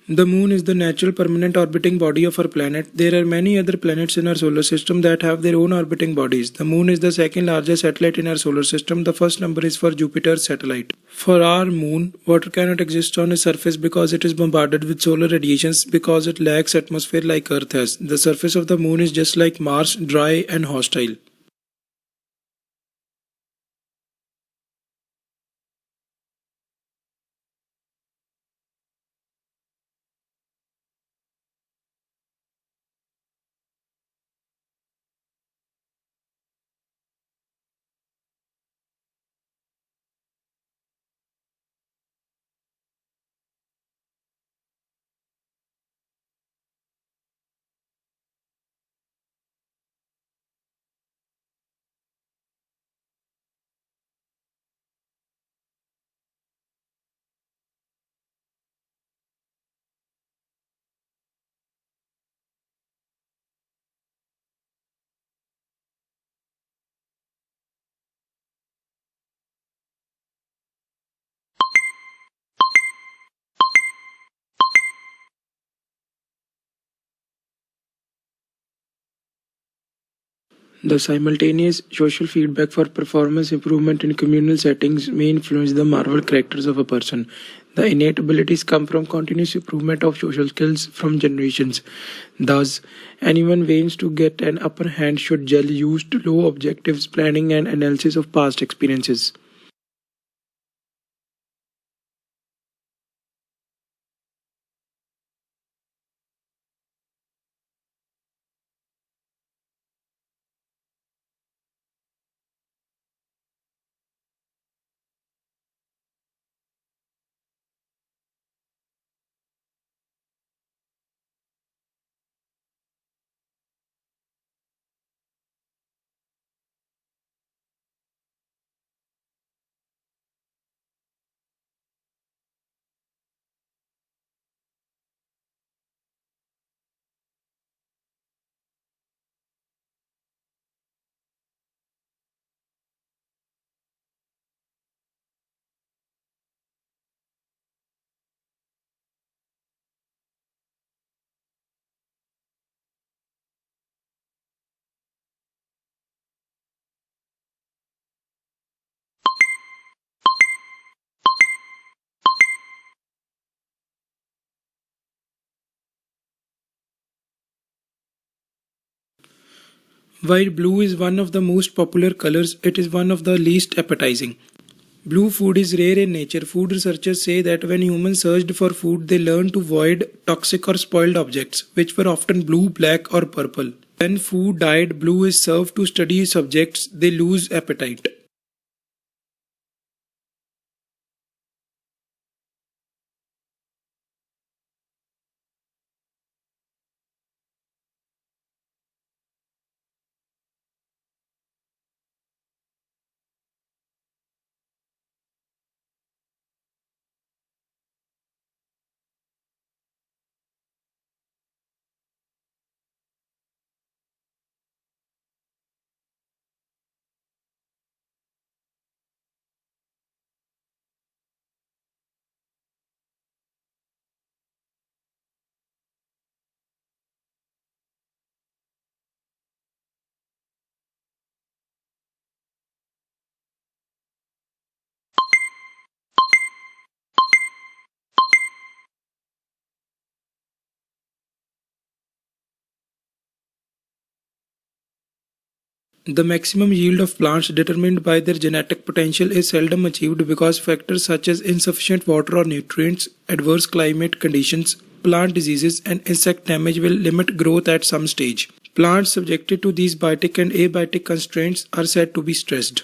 The moon is the natural permanent orbiting body of our planet. There are many other planets in our solar system that have their own orbiting bodies. The moon is the second largest satellite in our solar system. The first number is for Jupiter's satellite. For our moon, water cannot exist on its surface because it is bombarded with solar radiations because it lacks atmosphere like Earth has. The surface of the moon is just like Mars, dry and hostile. The simultaneous social feedback for performance improvement in communal settings may influence the moral characters of a person. The innate abilities come from continuous improvement of social skills from generations. Thus, anyone who aims to get an upper hand should gel used low objectives, planning, and analysis of past experiences. While blue is one of the most popular colors, it is one of the least appetizing. Blue food is rare in nature. Food researchers say that when humans searched for food, they learned to avoid toxic or spoiled objects, which were often blue, black, or purple. When food dyed blue is served to study subjects, they lose appetite. The maximum yield of plants determined by their genetic potential is seldom achieved because factors such as insufficient water or nutrients, adverse climate conditions, plant diseases, and insect damage will limit growth at some stage. Plants subjected to these biotic and abiotic constraints are said to be stressed.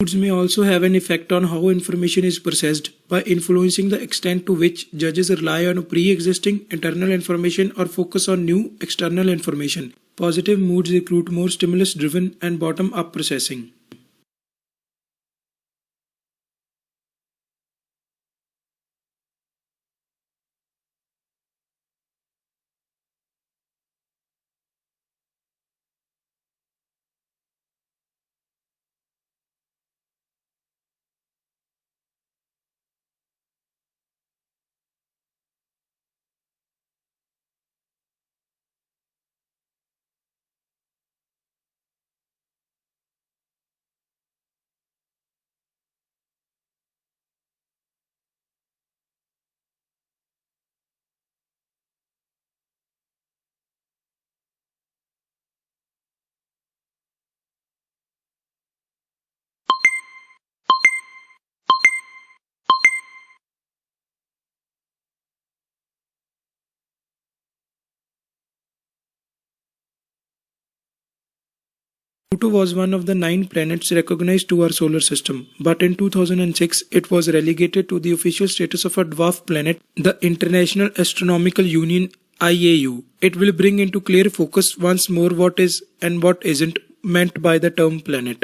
Moods may also have an effect on how information is processed by influencing the extent to which judges rely on pre existing internal information or focus on new external information. Positive moods recruit more stimulus driven and bottom up processing. Pluto was one of the 9 planets recognized to our solar system, but in 2006 it was relegated to the official status of a dwarf planet, the International Astronomical Union IAU. It will bring into clear focus once more what is and what isn't meant by the term planet.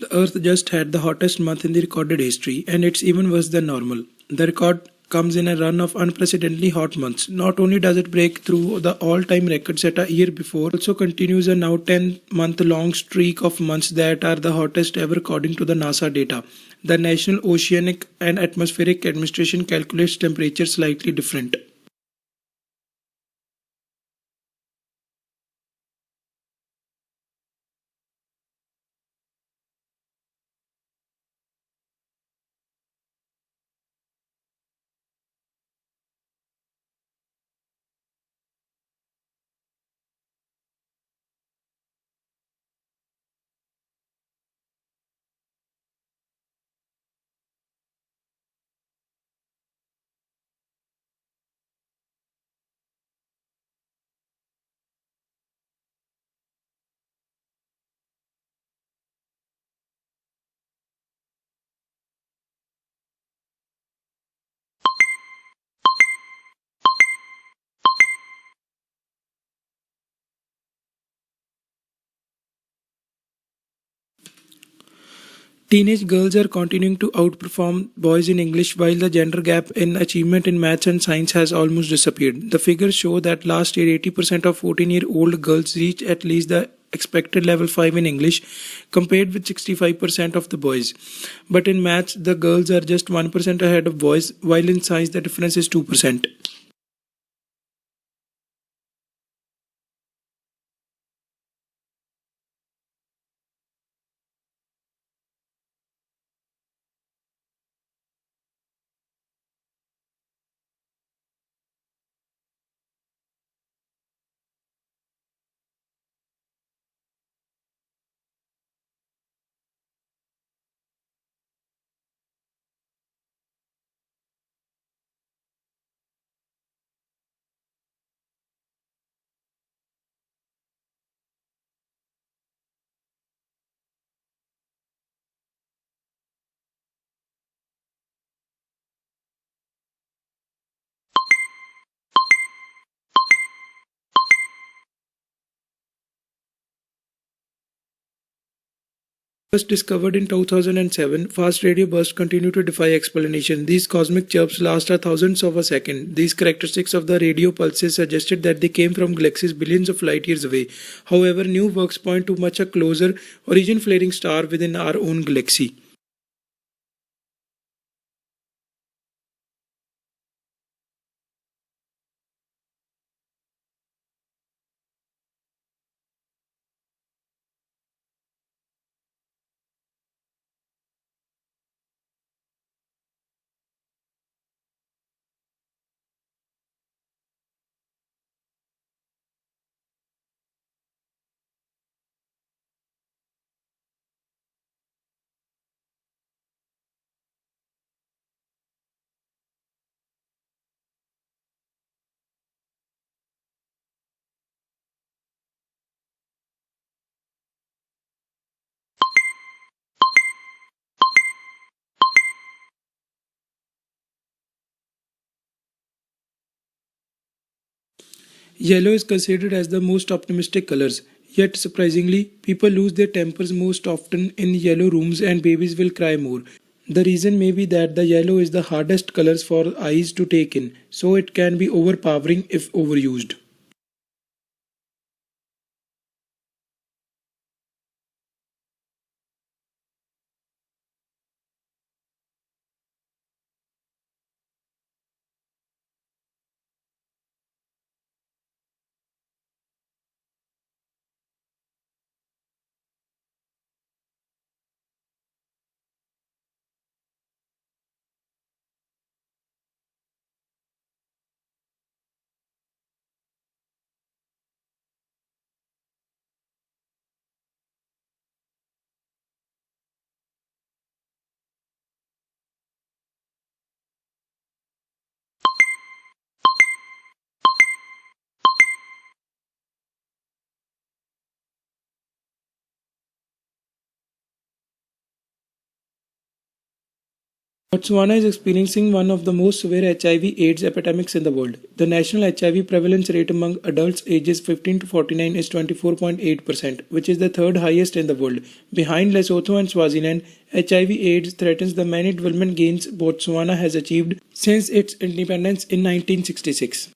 The Earth just had the hottest month in the recorded history, and it's even worse than normal. The record comes in a run of unprecedentedly hot months. Not only does it break through the all-time record set a year before, it also continues a now 10-month-long streak of months that are the hottest ever according to the NASA data. The National Oceanic and Atmospheric Administration calculates temperature slightly different. Teenage girls are continuing to outperform boys in English while the gender gap in achievement in maths and science has almost disappeared. The figures show that last year 80% of 14-year-old girls reached at least the expected level 5 in English compared with 65% of the boys. But in maths the girls are just 1% ahead of boys while in science the difference is 2%. First discovered in 2007, fast radio bursts continue to defy explanation. These cosmic chirps last a thousandths of a second. These characteristics of the radio pulses suggested that they came from galaxies billions of light years away. However, new works point to much a closer origin flaring star within our own galaxy. Yellow is considered as the most optimistic colors. Yet surprisingly, people lose their tempers most often in yellow rooms and babies will cry more. The reason may be that the yellow is the hardest colors for eyes to take in, so it can be overpowering if overused. Botswana is experiencing one of the most severe HIV/AIDS epidemics in the world. The national HIV prevalence rate among adults ages 15 to 49 is 24.8%, which is the third highest in the world. Behind Lesotho and Swaziland, HIV/AIDS threatens the many development gains Botswana has achieved since its independence in 1966.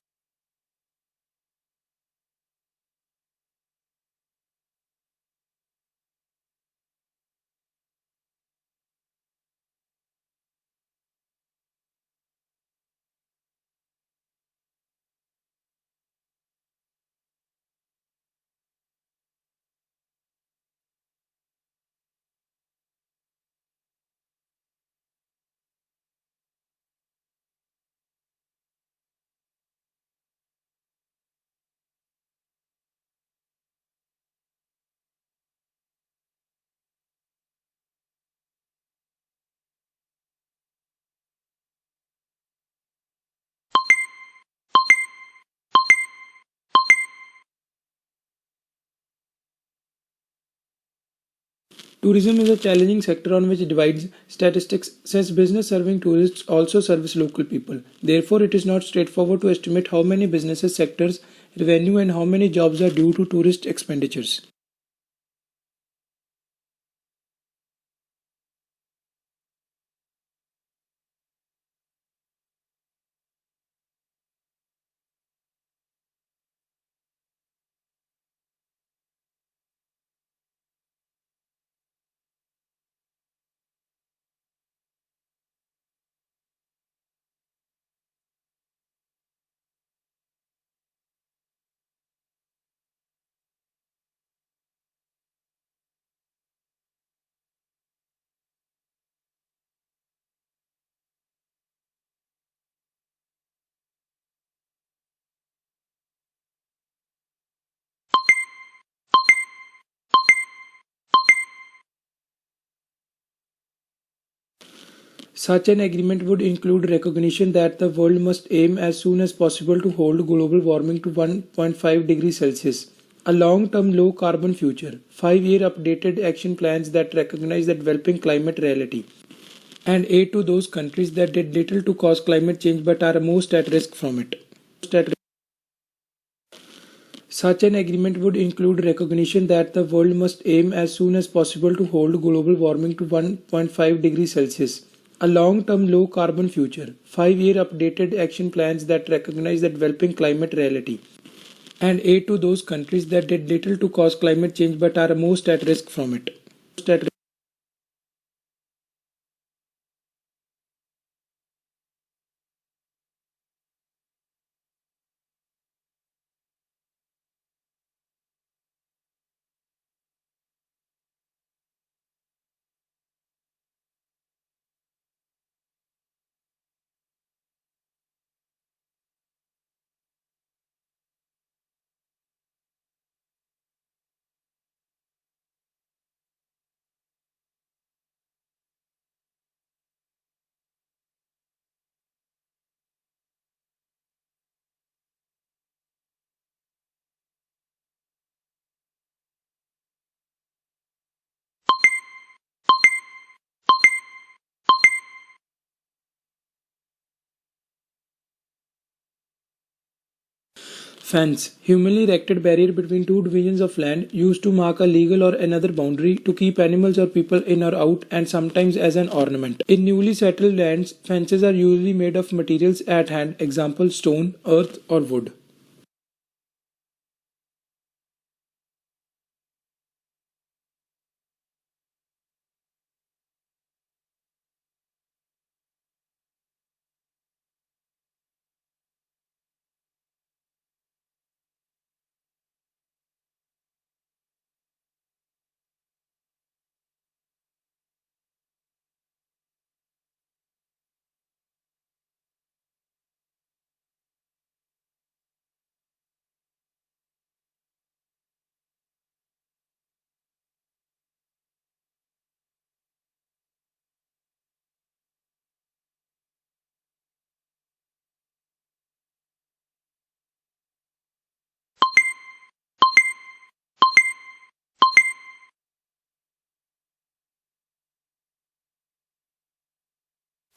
Tourism is a challenging sector on which divides statistics since business serving tourists also service local people. Therefore, it is not straightforward to estimate how many businesses sectors revenue and how many jobs are due to tourist expenditures. Such an agreement would include recognition that the world must aim as soon as possible to hold global warming to 1.5 degrees Celsius, a long-term low-carbon future, 5-year updated action plans that recognize the developing climate reality, and aid to those countries that did little to cause climate change but are most at risk from it. Such an agreement would include recognition that the world must aim as soon as possible to hold global warming to 1.5 degrees Celsius, a long-term low-carbon future, 5-year updated action plans that recognize the developing climate reality, and aid to those countries that did little to cause climate change but are most at risk from it. Fence, humanly erected barrier between two divisions of land used to mark a legal or another boundary to keep animals or people in or out and sometimes as an ornament. In newly settled lands, fences are usually made of materials at hand, example stone, earth or wood.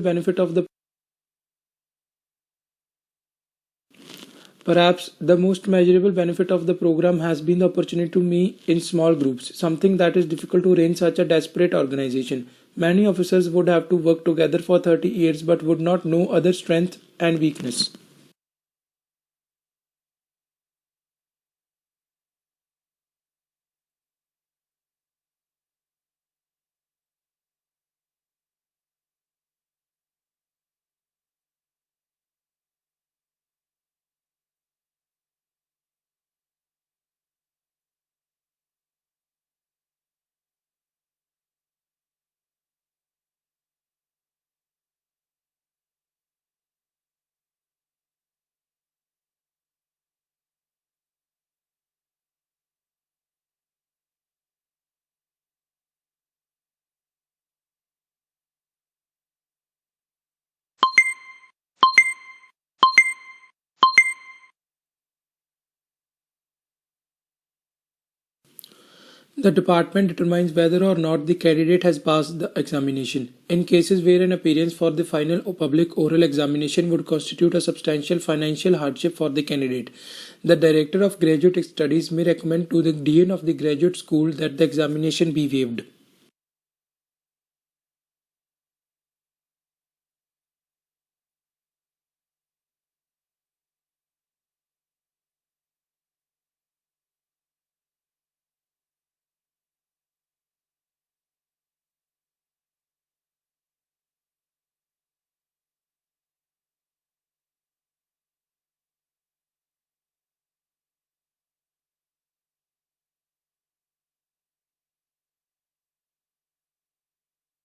Benefit of the Perhaps the most measurable benefit of the program has been the opportunity to meet in small groups, something that is difficult to run such a desperate organization. Many officers would have to work together for 30 years but would not know other strength and weakness. The department determines whether or not the candidate has passed the examination. In cases where an appearance for the final public oral examination would constitute a substantial financial hardship for the candidate, the Director of Graduate Studies may recommend to the Dean of the graduate school that the examination be waived.